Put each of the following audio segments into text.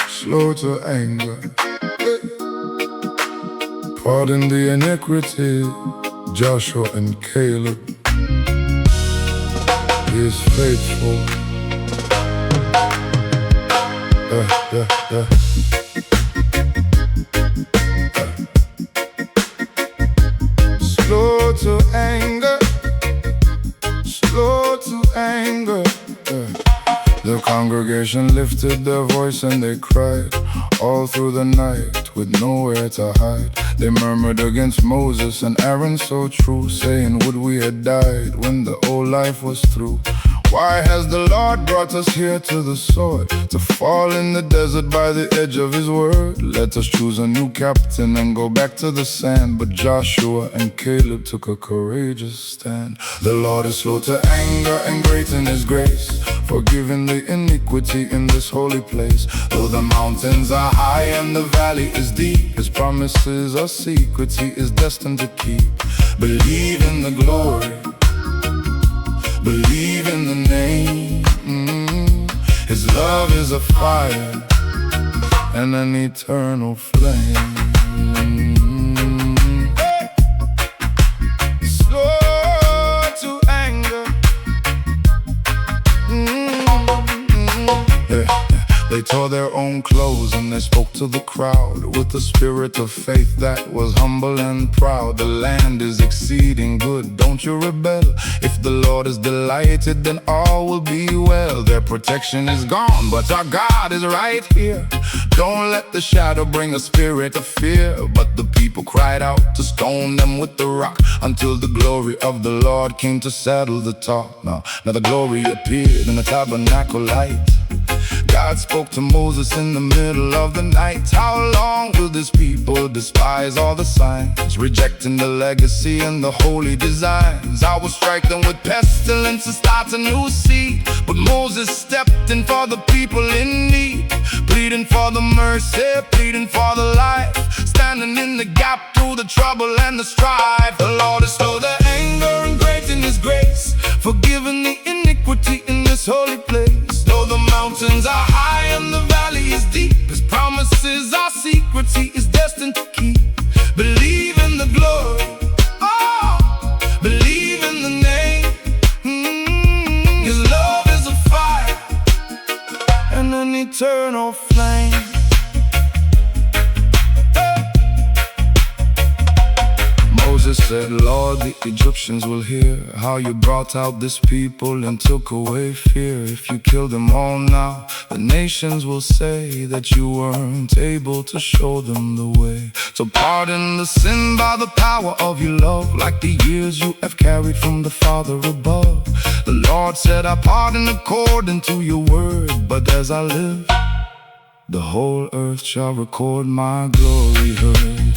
Slow to anger. Pardon the iniquity, Joshua and Caleb. He is faithful. Slow to anger. Slow to anger. The congregation lifted their voice and they cried all through the night with nowhere to hide. They murmured against Moses and Aaron so true, saying, would we had died when the old life was through. Why has the Lord brought us here to the sword, to fall in the desert by the edge of his word? Let us choose a new captain and go back to the sand. But Joshua and Caleb took a courageous stand. The Lord is slow to anger and great in his grace, forgiving the iniquity in this holy place. Though the mountains are high and the valley is deep, his promises are secrets he is destined to keep. Believe in the glory, believe in the name. His love is a fire and an eternal flame. Slow to anger. They tore their own clothes and they spoke to the crowd with the spirit of faith that was humble and proud. The land is exceeding good, don't you rebel. If the Lord is delighted, then all will be well. Their protection is gone, but our God is right here. Don't let the shadow bring a spirit of fear. But the people cried out to stone them with the rock, until the glory of the Lord came to settle the talk. Now the glory appeared in the tabernacle light. God spoke to Moses in the middle of the night. How long will this people despise all the signs, rejecting the legacy and the holy designs? I will strike them with pestilence and start a new seed. But Moses stepped in for the people in need, pleading for the mercy, pleading for the life, standing in the gap through the trouble and the strife. The Lord is slow to anger and great in his grace, forgiving the iniquity in this holy place. Though the mountains are high and the valley is deep, his promises are secrets he is destined to keep. Believe in the glory, oh, believe in the name. His love is a fire and an eternal flame. Moses said, Lord, the Egyptians will hear how you brought out this people and took away fear. If you kill them all now, the nations will say that you weren't able to show them the way. So pardon the sin by the power of your love, like the years you have carried from the Father above. The Lord said, I pardon according to your word, but as I live, the whole earth shall record my glory heard.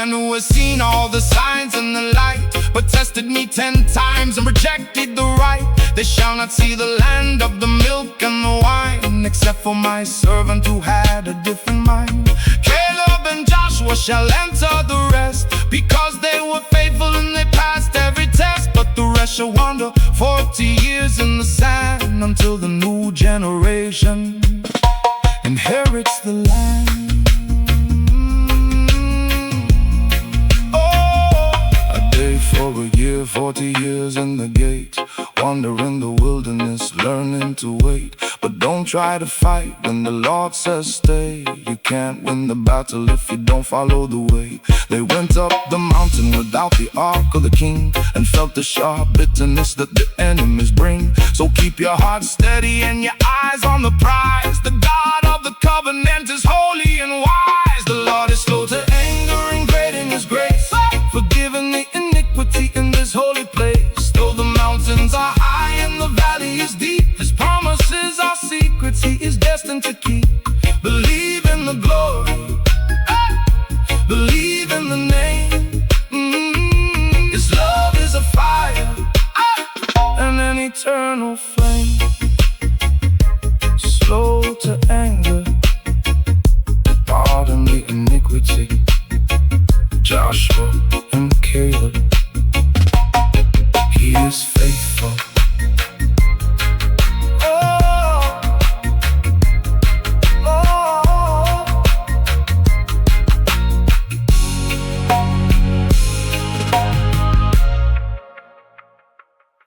Who has seen all the signs and the light, but tested me 10 times and rejected the right, they shall not see the land of the milk and the wine, except for my servant who had a different mind. Caleb and Joshua shall enter the rest, because they were faithful and they passed every test. But the rest shall wander 40 years in the sand, until the new generation inherits the land. For a year, 40 years in the gate, wander in the wilderness, learning to wait. But don't try to fight when the Lord says stay. You can't win the battle if you don't follow the way. They went up the mountain without the ark of the king, and felt the sharp bitterness that the enemies bring. So keep your heart steady and your eyes on the prize. The God of the covenant is holy and wise. The Lord is slow to anger and great in his grace, forgiving the iniquity in this holy place. Though the mountains are high and the valley is deep, his promises are secrets he is destined to keep. Believe in the glory, believe in the name. His love is a fire and an eternal flame. Slow to anger, pardon the iniquity, Joshua and Caleb. He is faithful.